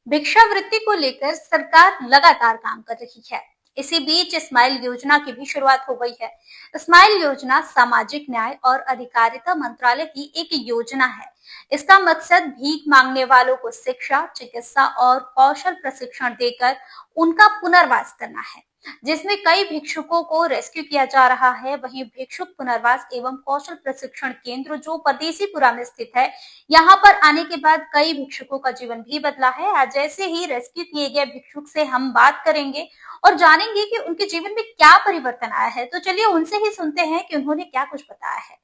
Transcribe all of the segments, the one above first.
भिक्षावृत्ति को लेकर सरकार लगातार काम कर रही है। इसी बीच स्माइल योजना की भी शुरुआत हो गई है। स्माइल योजना सामाजिक न्याय और अधिकारिता मंत्रालय की एक योजना है। इसका मकसद भीख मांगने वालों को शिक्षा, चिकित्सा और कौशल प्रशिक्षण देकर उनका पुनर्वास करना है, जिसमें कई भिक्षुकों को रेस्क्यू किया जा रहा है। वहीं भिक्षुक पुनर्वास एवं कौशल प्रशिक्षण केंद्र जो परदेसीपुरा में स्थित है, यहाँ पर आने के बाद कई भिक्षुकों का जीवन भी बदला है। आज जैसे ही रेस्क्यू किए गए भिक्षुक से हम बात करेंगे और जानेंगे कि उनके जीवन में क्या परिवर्तन आया है। तो चलिए उनसे ही सुनते हैं कि उन्होंने क्या कुछ बताया है।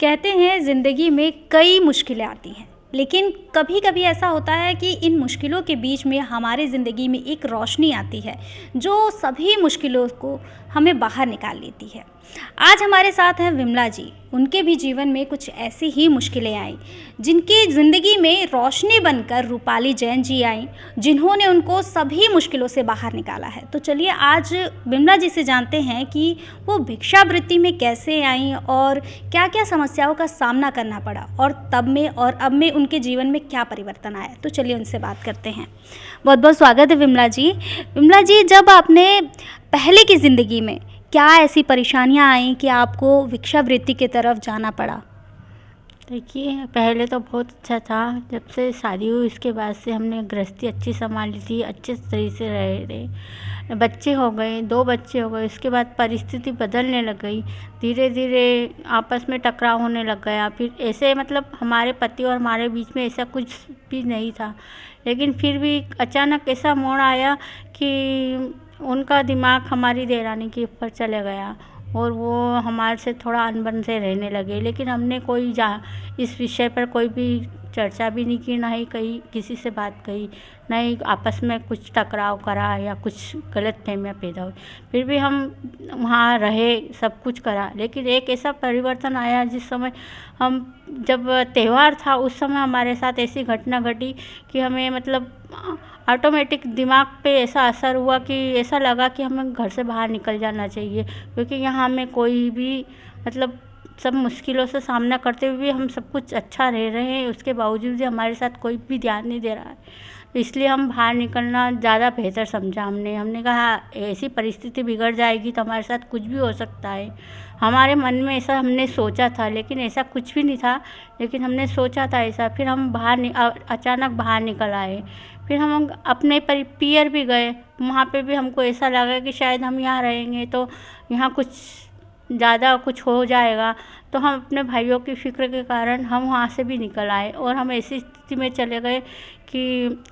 कहते हैं ज़िंदगी में कई मुश्किलें आती हैं, लेकिन कभी कभी ऐसा होता है कि इन मुश्किलों के बीच में हमारी ज़िंदगी में एक रोशनी आती है जो सभी मुश्किलों को हमें बाहर निकाल लेती है। आज हमारे साथ हैं विमला जी। उनके भी जीवन में कुछ ऐसी ही मुश्किलें आईं जिनकी ज़िंदगी में रोशनी बनकर रूपाली जैन जी आईं, जिन्होंने उनको सभी मुश्किलों से बाहर निकाला है। तो चलिए आज विमला जी से जानते हैं कि वो भिक्षावृत्ति में कैसे आईं और क्या क्या समस्याओं का सामना करना पड़ा और तब में और अब में उनके जीवन में क्या परिवर्तन आया। तो चलिए उनसे बात करते हैं। बहुत बहुत स्वागत है विमला जी। विमला जी, जब आपने पहले की ज़िंदगी में क्या ऐसी परेशानियां आई कि आपको भिक्षावृत्ति की तरफ जाना पड़ा? देखिए, पहले तो बहुत अच्छा था। जब से शादी हुई उसके बाद से हमने गृहस्थी अच्छी संभाली थी, अच्छे तरीके से रहे थे। बच्चे हो गए, 2 बच्चे हो गए। उसके बाद परिस्थिति बदलने लग गई। धीरे धीरे आपस में टकराव होने लग गया। फिर ऐसे मतलब हमारे पति और हमारे बीच में ऐसा कुछ भी नहीं था, लेकिन फिर भी अचानक ऐसा मोड़ आया कि उनका दिमाग हमारी देवरानी के ऊपर चले गया और वो हमारे से थोड़ा अनबन से रहने लगे। लेकिन हमने कोई इस विषय पर कोई भी चर्चा भी नहीं की, ना ही कहीं किसी से बात कही, ना ही आपस में कुछ टकराव करा या कुछ गलतफहमियां पैदा हुई। फिर भी हम वहाँ रहे, सब कुछ करा। लेकिन एक ऐसा परिवर्तन आया जिस समय हम जब त्यौहार था उस समय हमारे साथ ऐसी घटना घटी कि हमें मतलब ऑटोमेटिक दिमाग पे ऐसा असर हुआ कि ऐसा लगा कि हमें घर से बाहर निकल जाना चाहिए, क्योंकि यहाँ हमें कोई भी मतलब सब मुश्किलों से सामना करते हुए भी हम सब कुछ अच्छा रह रहे हैं, उसके बावजूद भी हमारे साथ कोई भी ध्यान नहीं दे रहा है। तो इसलिए हम बाहर निकलना ज़्यादा बेहतर समझा। हमने कहा ऐसी परिस्थिति बिगड़ जाएगी तो हमारे साथ कुछ भी हो सकता है। हमारे मन में ऐसा हमने सोचा था, लेकिन ऐसा कुछ भी नहीं था, लेकिन हमने सोचा था ऐसा। फिर हम अचानक बाहर निकल आए। फिर हम अपने पियर भी गए। वहाँ पे भी हमको ऐसा लगा कि शायद हम यहाँ रहेंगे तो यहाँ कुछ ज़्यादा कुछ हो जाएगा। तो हम अपने भाइयों की फ़िक्र के कारण हम वहाँ से भी निकल आए और हम ऐसी स्थिति में चले गए कि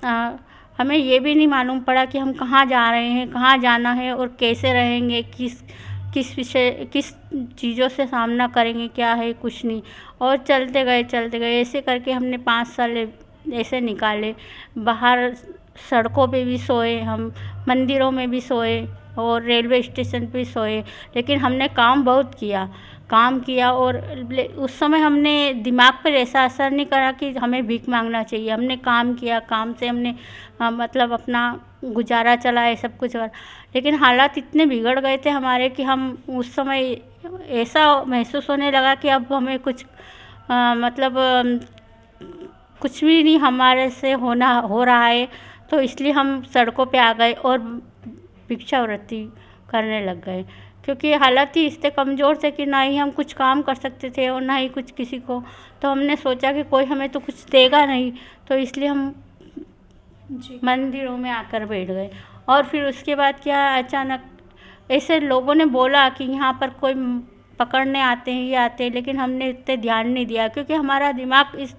हमें ये भी नहीं मालूम पड़ा कि हम कहाँ जा रहे हैं, कहाँ जाना है और कैसे रहेंगे, किस चीज़ों से सामना करेंगे, क्या है, कुछ नहीं। और चलते गए ऐसे करके हमने 5 साल ऐसे निकाले। बाहर सड़कों पे भी सोए, हम मंदिरों में भी सोए और रेलवे स्टेशन पे सोए। लेकिन हमने काम बहुत किया और उस समय हमने दिमाग पर ऐसा असर नहीं करा कि हमें भीख मांगना चाहिए। हमने काम किया, काम से हमने मतलब अपना गुजारा चलाए, सब कुछ कर। लेकिन हालात इतने बिगड़ गए थे हमारे कि हम उस समय ऐसा महसूस होने लगा कि अब हमें कुछ मतलब कुछ भी नहीं हमारे से हो रहा है। तो इसलिए हम सड़कों पे आ गए और भिक्षावृत्ति करने लग गए, क्योंकि हालात ही इतने कमज़ोर थे कि ना ही हम कुछ काम कर सकते थे और ना ही कुछ किसी को। तो हमने सोचा कि कोई हमें तो कुछ देगा नहीं, तो इसलिए हम मंदिरों में आकर बैठ गए। और फिर उसके बाद क्या, अचानक ऐसे लोगों ने बोला कि यहाँ पर कोई पकड़ने आते हैं, ये आते हैं, लेकिन हमने इतने ध्यान नहीं दिया क्योंकि हमारा दिमाग इस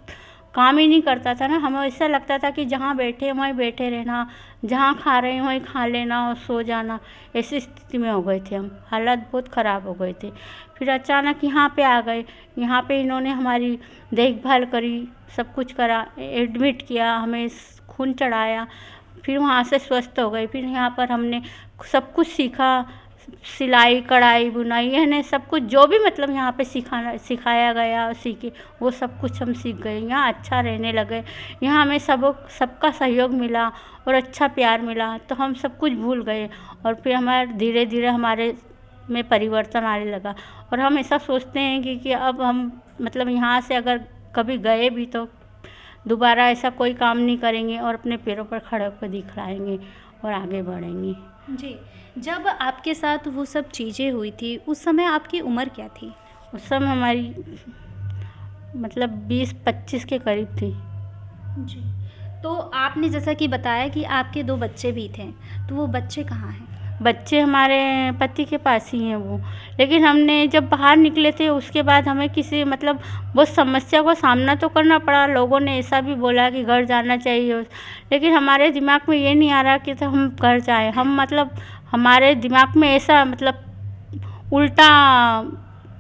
काम ही नहीं करता था ना। हमें ऐसा लगता था कि जहाँ बैठे हैं वहीं बैठे रहना, जहाँ खा रहे हैं वहीं खा लेना और सो जाना। ऐसी स्थिति में हो गए थे हम, हालात बहुत ख़राब हो गए थे। फिर अचानक यहाँ पे आ गए। यहाँ पे इन्होंने हमारी देखभाल करी, सब कुछ करा, एडमिट किया, हमें खून चढ़ाया। फिर वहाँ से स्वस्थ हो गए। फिर यहाँ पर हमने सब कुछ सीखा, सिलाई, कढ़ाई, बुनाई, यानी सब कुछ जो भी मतलब यहाँ पे सिखाया गया, सीखे, वो सब कुछ हम सीख गए। यहाँ अच्छा रहने लगे। यहाँ हमें सबका सहयोग मिला और अच्छा प्यार मिला, तो हम सब कुछ भूल गए। और फिर हमारे धीरे धीरे हमारे में परिवर्तन आने लगा। और हम ऐसा सोचते हैं कि अब हम मतलब यहाँ से अगर कभी गए भी तो दोबारा ऐसा कोई काम नहीं करेंगे और अपने पैरों पर खड़े होकर दिखलाएंगे और आगे बढ़ेंगे। जी, जब आपके साथ वो सब चीज़ें हुई थी, उस समय आपकी उम्र क्या थी? उस समय हमारी मतलब 20-25 के करीब थी। जी। तो आपने जैसा कि बताया कि आपके 2 बच्चे भी थे, तो वो बच्चे कहाँ हैं? बच्चे हमारे पति के पास ही हैं वो, लेकिन हमने जब बाहर निकले थे उसके बाद हमें किसी मतलब बहुत समस्या का सामना तो करना पड़ा। लोगों ने ऐसा भी बोला कि घर जाना चाहिए, लेकिन हमारे दिमाग में ये नहीं आ रहा कि तो हम घर जाएँ। हम मतलब हमारे दिमाग में ऐसा मतलब उल्टा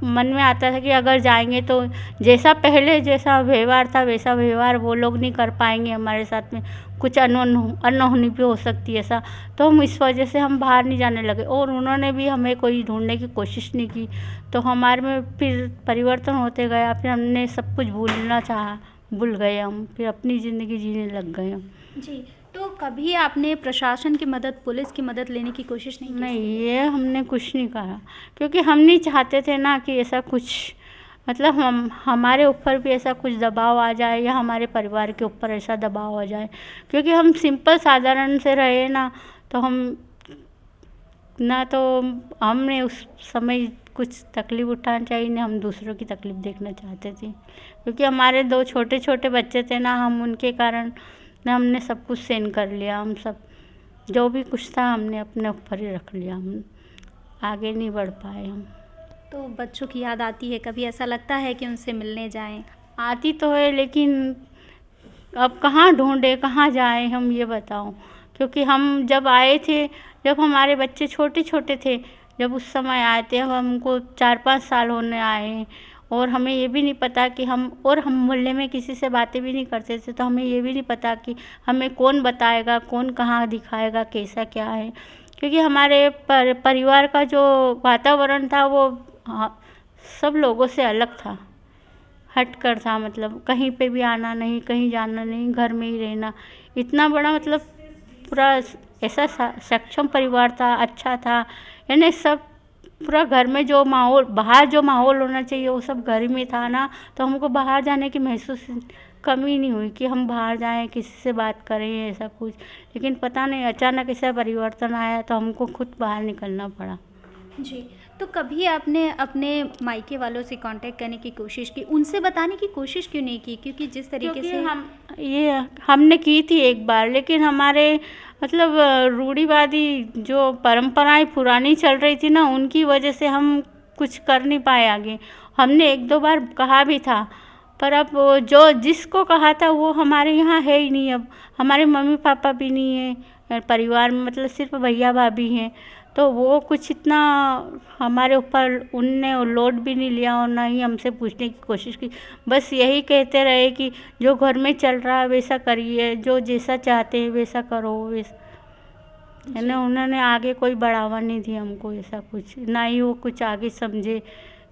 मन में आता था कि अगर जाएंगे तो जैसा पहले जैसा व्यवहार था वैसा व्यवहार वो लोग नहीं कर पाएंगे हमारे साथ में, कुछ अनहोनी भी हो सकती है ऐसा। तो हम इस वजह से हम बाहर नहीं जाने लगे और उन्होंने भी हमें कोई ढूंढने की कोशिश नहीं की। तो हमारे में फिर परिवर्तन होते गया, फिर हमने सब कुछ भूलना चाहा, भूल गए हम, फिर अपनी ज़िंदगी जीने लग गए हम। जी, तो कभी आपने प्रशासन की मदद, पुलिस की मदद लेने की कोशिश नहीं की? नहीं, ये हमने कुछ नहीं कहा, क्योंकि हम नहीं चाहते थे ना कि ऐसा कुछ मतलब हमारे ऊपर भी ऐसा कुछ दबाव आ जाए या हमारे परिवार के ऊपर ऐसा दबाव आ जाए, क्योंकि हम सिंपल साधारण से रहे ना, तो हमने उस समय कुछ तकलीफ़ उठाना चाहिए ना हम दूसरों की तकलीफ़ देखना चाहते थे, क्योंकि हमारे 2 छोटे छोटे बच्चे थे ना, हम उनके कारण ना हमने सब कुछ सहन कर लिया। हम सब जो भी कुछ था हमने अपने ऊपर ही रख लिया, हम आगे नहीं बढ़ पाए हम। तो बच्चों की याद आती है, कभी ऐसा लगता है कि उनसे मिलने जाएँ? आती तो है, लेकिन अब कहाँ ढूँढे, कहाँ जाएँ हम ये बताओ, क्योंकि हम जब आए थे, जब हमारे बच्चे छोटे छोटे थे, जब उस समय आए थे, अब हमको 4-5 साल होने आए हैं और हमें ये भी नहीं पता कि हम मोहल्ले में किसी से बातें भी नहीं करते थे, तो हमें ये भी नहीं पता कि हमें कौन बताएगा, कौन कहाँ दिखाएगा, कैसा क्या है, क्योंकि हमारे परिवार का जो वातावरण था वो सब लोगों से अलग था, हट कर था। मतलब कहीं पे भी आना नहीं, कहीं जाना नहीं, घर में ही रहना। इतना बड़ा मतलब पूरा ऐसा सक्षम परिवार था, अच्छा था, यानी सब पूरा घर में जो माहौल, बाहर जो माहौल होना चाहिए वो सब घर में था ना, तो हमको बाहर जाने की महसूस कमी नहीं हुई कि हम बाहर जाएं, किसी से बात करें, ऐसा कुछ। लेकिन पता नहीं अचानक ऐसा परिवर्तन आया तो हमको खुद बाहर निकलना पड़ा। जी, तो कभी आपने अपने मायके वालों से कांटेक्ट करने की कोशिश की, उनसे बताने की कोशिश क्यों नहीं की? क्योंकि जिस तरीके से हमने की थी एक बार, लेकिन हमारे मतलब रूढ़िवादी जो परंपराएं पुरानी चल रही थी ना, उनकी वजह से हम कुछ कर नहीं पाए आगे। हमने 1-2 बार कहा भी था, पर अब वो जो जिसको कहा था वो हमारे यहाँ है ही नहीं। अब हमारे मम्मी पापा भी नहीं है परिवार में, मतलब सिर्फ भैया भाभी हैं, तो वो कुछ इतना हमारे ऊपर उनने लोड भी नहीं लिया और ना ही हमसे पूछने की कोशिश की। बस यही कहते रहे कि जो घर में चल रहा है वैसा करिए, जो जैसा चाहते हैं वैसा करो, वैसा है ना। उन्होंने आगे कोई बढ़ावा नहीं दिया हमको, ऐसा कुछ ना ही वो कुछ आगे समझे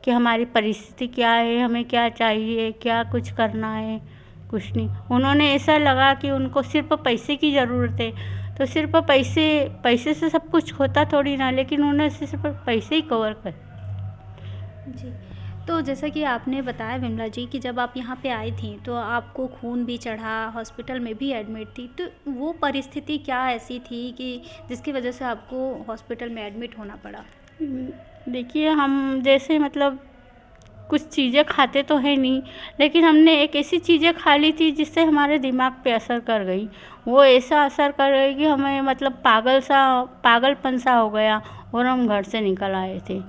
कि हमारी परिस्थिति क्या है, हमें क्या चाहिए, क्या कुछ करना है, कुछ नहीं। उन्होंने ऐसा लगा कि उनको सिर्फ पैसे की ज़रूरत है, तो सिर्फ पैसे से सब कुछ होता थोड़ी ना, लेकिन उन्होंने सिर्फ पैसे ही कवर कर। जी, तो जैसा कि आपने बताया विमला जी कि जब आप यहाँ पे आई थी तो आपको खून भी चढ़ा, हॉस्पिटल में भी एडमिट थी, तो वो परिस्थिति क्या ऐसी थी कि जिसकी वजह से आपको हॉस्पिटल में एडमिट होना पड़ा? देखिए, हम जैसे मतलब कुछ चीज़ें खाते तो है नहीं, लेकिन हमने एक ऐसी चीज़ें खा ली थी जिससे हमारे दिमाग पे असर कर गई। वो ऐसा असर कर गई कि हमें मतलब पागलपन सा हो गया और हम घर से निकल आए थे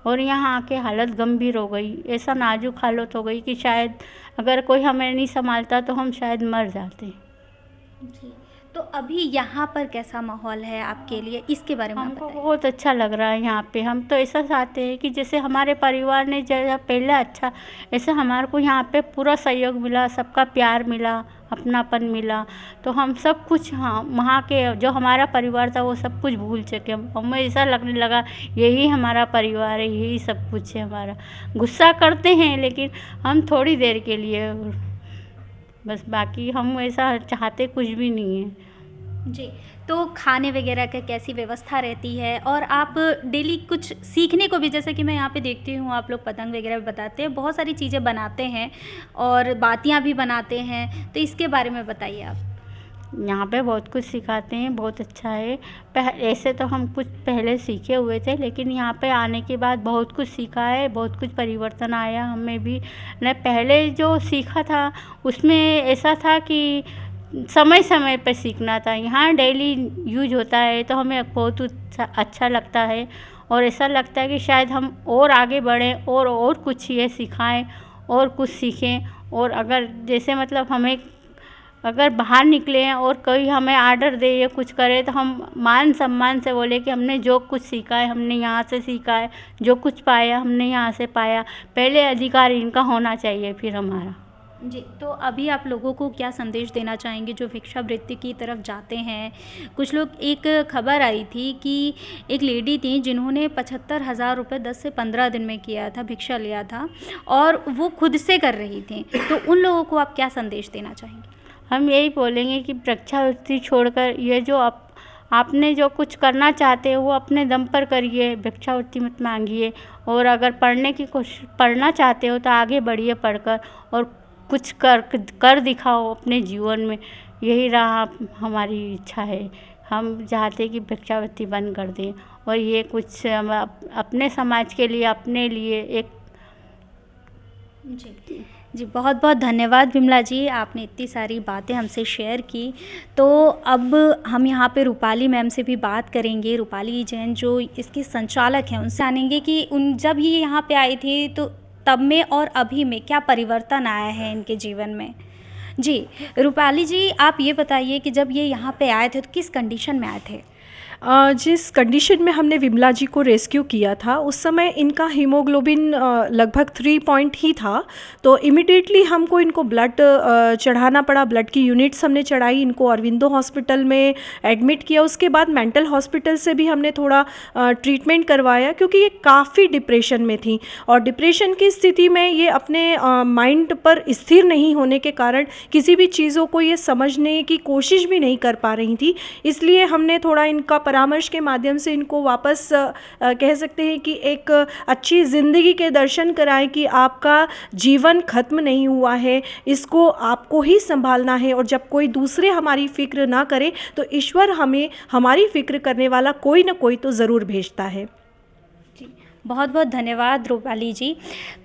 और यहाँ आके हालत गंभीर हो गई। ऐसा नाजुक हालत हो गई कि शायद अगर कोई हमें नहीं संभालता तो हम शायद मर जाते। जी, तो अभी यहाँ पर कैसा माहौल है आपके लिए, इसके बारे में आप हमको बताइए। बहुत अच्छा लग रहा है यहाँ पे। हम तो ऐसा चाहते हैं कि जैसे हमारे परिवार ने जैसा पहले अच्छा, ऐसे हमारे को यहाँ पे पूरा सहयोग मिला, सबका प्यार मिला, अपनापन मिला, तो हम सब कुछ वहाँ के जो हमारा परिवार था वो सब कुछ भूल चुके। हमें ऐसा लगने लगा यही हमारा परिवार है, यही सब कुछ है हमारा। गुस्सा करते हैं लेकिन हम थोड़ी देर के लिए, बस बाकी हम ऐसा चाहते कुछ भी नहीं है। जी, तो खाने वगैरह का कैसी व्यवस्था रहती है? और आप डेली कुछ सीखने को भी, जैसे कि मैं यहाँ पे देखती हूँ आप लोग पतंग वगैरह भी बताते हैं, बहुत सारी चीज़ें बनाते हैं और बातियाँ भी बनाते हैं, तो इसके बारे में बताइए आप? यहाँ पे बहुत कुछ सिखाते हैं, बहुत अच्छा है। ऐसे तो हम कुछ पहले सीखे हुए थे, लेकिन यहाँ पे आने के बाद बहुत कुछ सीखा है, बहुत कुछ परिवर्तन आया हमें भी। न पहले जो सीखा था उसमें ऐसा था कि समय समय पे सीखना था। यहाँ डेली यूज होता है तो हमें बहुत अच्छा लगता है, और ऐसा लगता है कि शायद हम और आगे बढ़ें और कुछ ये सिखाएं और कुछ सीखें। और अगर जैसे मतलब हमें अगर बाहर निकले हैं और कोई हमें आर्डर दे या कुछ करे, तो हम मान सम्मान से बोले कि हमने जो कुछ सीखा है हमने यहाँ से सीखा है, जो कुछ पाया हमने यहाँ से पाया। पहले अधिकार इनका होना चाहिए, फिर हमारा। जी, तो अभी आप लोगों को क्या संदेश देना चाहेंगे जो भिक्षावृत्ति की तरफ जाते हैं? कुछ लोग, एक खबर आई थी कि एक लेडी थी जिन्होंने 75,000 रुपये 10 से 15 दिन में किया था, भिक्षा लिया था, और वो खुद से कर रही थी। तो उन लोगों को आप क्या संदेश देना चाहेंगे? हम यही बोलेंगे कि भिक्षावृत्ति छोड़कर ये जो आपने जो कुछ करना चाहते हो वो अपने दम पर करिए, भिक्षावृत्ति मत मांगिए। और अगर पढ़ना चाहते हो तो आगे बढ़िए पढ़कर, और कुछ कर दिखाओ अपने जीवन में। यही रहा हमारी इच्छा है। हम चाहते हैं कि भिक्षावृत्ति बंद कर दें, और ये कुछ हम अपने समाज के लिए, अपने लिए एक। जी जी, बहुत बहुत धन्यवाद विमला जी, आपने इतनी सारी बातें हमसे शेयर की। तो अब हम यहाँ पे रूपाली मैम से भी बात करेंगे। रूपाली जैन जो इसकी संचालक हैं, उनसे जानेंगे कि जब ये यहाँ पे आई थी तो तब में और अभी में क्या परिवर्तन आया है इनके जीवन में। जी, रूपाली जी, आप ये बताइए कि जब ये यहाँ पे आए थे तो किस कंडीशन में आए थे? जिस कंडीशन में हमने विमला जी को रेस्क्यू किया था उस समय इनका हीमोग्लोबिन लगभग 3 पॉइंट ही था। तो इमिडिएटली हमको इनको ब्लड चढ़ाना पड़ा। ब्लड की यूनिट्स हमने चढ़ाई, इनको अरविंदो हॉस्पिटल में एडमिट किया। उसके बाद मेंटल हॉस्पिटल से भी हमने थोड़ा ट्रीटमेंट करवाया, क्योंकि ये काफ़ी डिप्रेशन में थी, और डिप्रेशन की स्थिति में ये अपने माइंड पर स्थिर नहीं होने के कारण किसी भी चीज़ों को ये समझने की कोशिश भी नहीं कर पा रही थी। इसलिए हमने थोड़ा इनका परामर्श के माध्यम से इनको वापस कह सकते हैं कि एक अच्छी ज़िंदगी के दर्शन कराएं कि आपका जीवन खत्म नहीं हुआ है, इसको आपको ही संभालना है, और जब कोई दूसरे हमारी फ़िक्र ना करे तो ईश्वर हमें हमारी फ़िक्र करने वाला कोई ना कोई तो ज़रूर भेजता है। बहुत बहुत धन्यवाद रूपाली जी।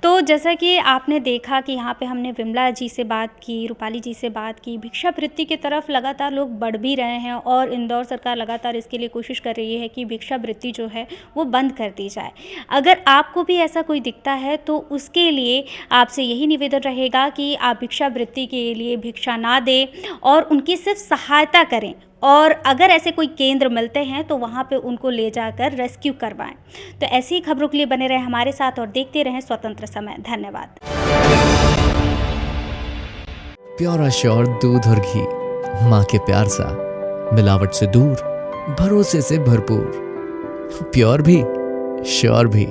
तो जैसा कि आपने देखा कि यहाँ पे हमने विमला जी से बात की, रूपाली जी से बात की। भिक्षावृत्ति की तरफ लगातार लोग बढ़ भी रहे हैं, और इंदौर सरकार लगातार इसके लिए कोशिश कर रही है कि भिक्षावृत्ति जो है वो बंद कर दी जाए। अगर आपको भी ऐसा कोई दिखता है तो उसके लिए आपसे यही निवेदन रहेगा कि आप भिक्षावृत्ति के लिए भिक्षा ना दें और उनकी सिर्फ सहायता करें, और अगर ऐसे कोई केंद्र मिलते हैं तो वहाँ पे उनको ले जाकर रेस्क्यू करवाएं। तो ऐसी ही खबरों के लिए बने रहें हमारे साथ और देखते रहें स्वतंत्र समय। धन्यवाद। प्योर श्योर दूध और घी, माँ के प्यार सा, मिलावट से दूर, भरोसे से भरपूर, प्योर भी श्योर भी।